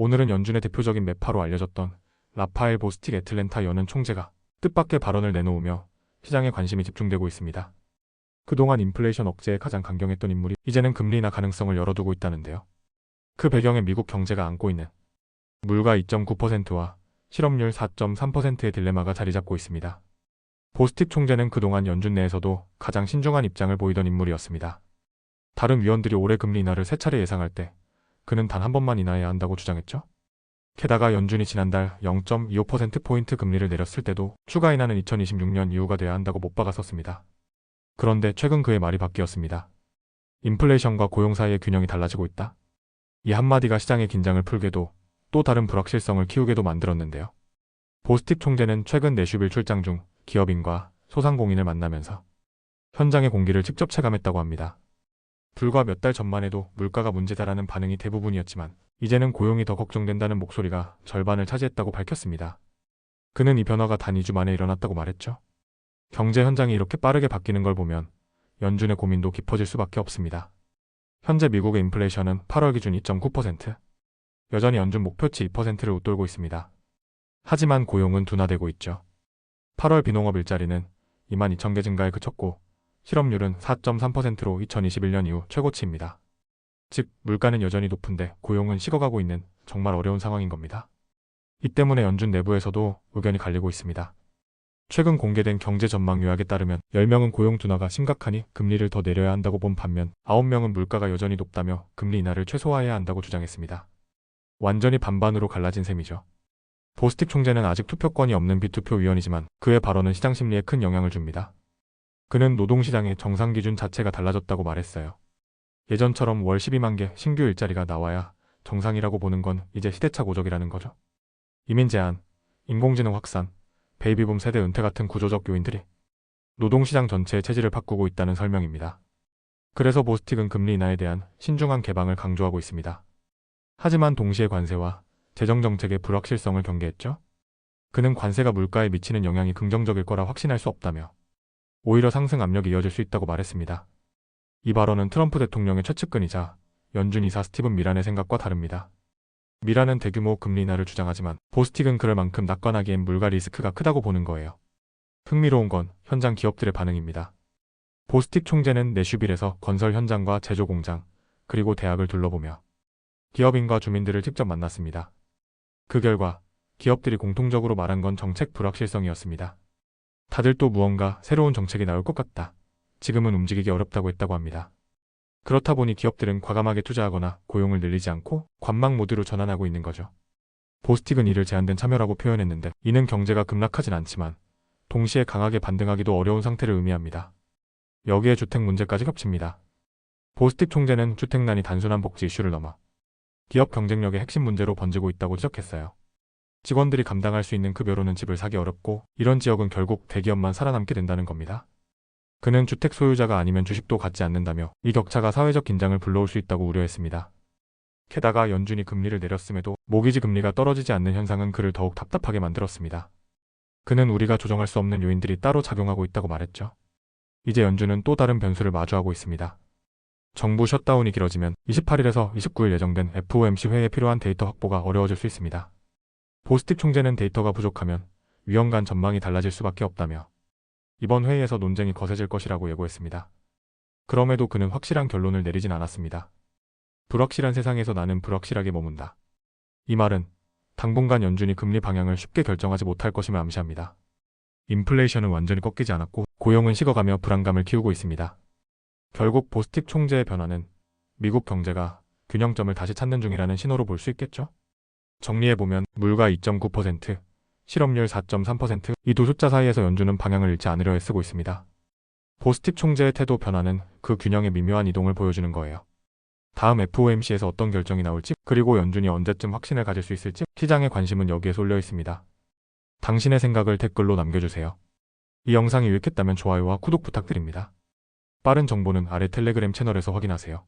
오늘은 연준의 대표적인 매파로 알려졌던 라파엘 보스틱 애틀랜타 연은 총재가 뜻밖의 발언을 내놓으며 시장에 관심이 집중되고 있습니다. 그동안 인플레이션 억제에 가장 강경했던 인물이 이제는 금리 인하 가능성을 열어두고 있다는데요. 그 배경에 미국 경제가 안고 있는 물가 2.9%와 실업률 4.3%의 딜레마가 자리 잡고 있습니다. 보스틱 총재는 그동안 연준 내에서도 가장 신중한 입장을 보이던 인물이었습니다. 다른 위원들이 올해 금리 인하를 3차례 예상할 때 그는 단 한 번만 인하해야 한다고 주장했죠. 게다가 연준이 지난달 0.25%포인트 금리를 내렸을 때도 추가 인하는 2026년 이후가 돼야 한다고 못 박았었습니다. 그런데 최근 그의 말이 바뀌었습니다. 인플레이션과 고용 사이의 균형이 달라지고 있다. 이 한마디가 시장의 긴장을 풀게도 또 다른 불확실성을 키우게도 만들었는데요. 보스틱 총재는 최근 내슈빌 출장 중 기업인과 소상공인을 만나면서 현장의 공기를 직접 체감했다고 합니다. 불과 몇 달 전만 해도 물가가 문제다라는 반응이 대부분이었지만 이제는 고용이 더 걱정된다는 목소리가 절반을 차지했다고 밝혔습니다. 그는 이 변화가 단 2주 만에 일어났다고 말했죠. 경제 현장이 이렇게 빠르게 바뀌는 걸 보면 연준의 고민도 깊어질 수밖에 없습니다. 현재 미국의 인플레이션은 8월 기준 2.9%, 여전히 연준 목표치 2%를 웃돌고 있습니다. 하지만 고용은 둔화되고 있죠. 8월 비농업 일자리는 22,000개 증가에 그쳤고 실업률은 4.3%로 2021년 이후 최고치입니다. 즉, 물가는 여전히 높은데 고용은 식어가고 있는 정말 어려운 상황인 겁니다. 이 때문에 연준 내부에서도 의견이 갈리고 있습니다. 최근 공개된 경제 전망 요약에 따르면 10명은 고용 둔화가 심각하니 금리를 더 내려야 한다고 본 반면 9명은 물가가 여전히 높다며 금리 인하를 최소화해야 한다고 주장했습니다. 완전히 반반으로 갈라진 셈이죠. 보스틱 총재는 아직 투표권이 없는 비투표 위원이지만 그의 발언은 시장 심리에 큰 영향을 줍니다. 그는 노동시장의 정상 기준 자체가 달라졌다고 말했어요. 예전처럼 월 12만 개 신규 일자리가 나와야 정상이라고 보는 건 이제 시대착 오적이라는 거죠. 이민 제한, 인공지능 확산, 베이비붐 세대 은퇴 같은 구조적 요인들이 노동시장 전체의 체질을 바꾸고 있다는 설명입니다. 그래서 보스틱은 금리 인하에 대한 신중한 개방을 강조하고 있습니다. 하지만 동시에 관세와 재정정책의 불확실성을 경계했죠. 그는 관세가 물가에 미치는 영향이 긍정적일 거라 확신할 수 없다며 오히려 상승 압력이 이어질 수 있다고 말했습니다. 이 발언은 트럼프 대통령의 최측근이자 연준 이사 스티븐 미란의 생각과 다릅니다. 미란은 대규모 금리 인하를 주장하지만 보스틱은 그럴 만큼 낙관하기엔 물가 리스크가 크다고 보는 거예요. 흥미로운 건 현장 기업들의 반응입니다. 보스틱 총재는 내슈빌에서 건설 현장과 제조 공장, 그리고 대학을 둘러보며 기업인과 주민들을 직접 만났습니다. 그 결과 기업들이 공통적으로 말한 건 정책 불확실성이었습니다. 다들 또 무언가 새로운 정책이 나올 것 같다. 지금은 움직이기 어렵다고 했다고 합니다. 그렇다 보니 기업들은 과감하게 투자하거나 고용을 늘리지 않고 관망 모드로 전환하고 있는 거죠. 보스틱은 이를 제한된 참여라고 표현했는데 이는 경제가 급락하진 않지만 동시에 강하게 반등하기도 어려운 상태를 의미합니다. 여기에 주택 문제까지 겹칩니다. 보스틱 총재는 주택난이 단순한 복지 이슈를 넘어 기업 경쟁력의 핵심 문제로 번지고 있다고 지적했어요. 직원들이 감당할 수 있는 급여로는 집을 사기 어렵고 이런 지역은 결국 대기업만 살아남게 된다는 겁니다. 그는 주택 소유자가 아니면 주식도 갖지 않는다며 이 격차가 사회적 긴장을 불러올 수 있다고 우려했습니다. 게다가 연준이 금리를 내렸음에도 모기지 금리가 떨어지지 않는 현상은 그를 더욱 답답하게 만들었습니다. 그는 우리가 조정할 수 없는 요인들이 따로 작용하고 있다고 말했죠. 이제 연준은 또 다른 변수를 마주하고 있습니다. 정부 셧다운이 길어지면 28일에서 29일 예정된 FOMC 회의에 필요한 데이터 확보가 어려워질 수 있습니다. 보스틱 총재는 데이터가 부족하면 위험 간 전망이 달라질 수밖에 없다며 이번 회의에서 논쟁이 거세질 것이라고 예고했습니다. 그럼에도 그는 확실한 결론을 내리진 않았습니다. 불확실한 세상에서 나는 불확실하게 머문다. 이 말은 당분간 연준이 금리 방향을 쉽게 결정하지 못할 것임을 암시합니다. 인플레이션은 완전히 꺾이지 않았고 고용은 식어가며 불안감을 키우고 있습니다. 결국 보스틱 총재의 변화는 미국 경제가 균형점을 다시 찾는 중이라는 신호로 볼 수 있겠죠? 정리해보면 물가 2.9%, 실업률 4.3%, 이 두 숫자 사이에서 연준은 방향을 잃지 않으려 애쓰고 있습니다. 보스틱 총재의 태도 변화는 그 균형의 미묘한 이동을 보여주는 거예요. 다음 FOMC에서 어떤 결정이 나올지, 그리고 연준이 언제쯤 확신을 가질 수 있을지 시장의 관심은 여기에 쏠려 있습니다. 당신의 생각을 댓글로 남겨주세요. 이 영상이 유익했다면 좋아요와 구독 부탁드립니다. 빠른 정보는 아래 텔레그램 채널에서 확인하세요.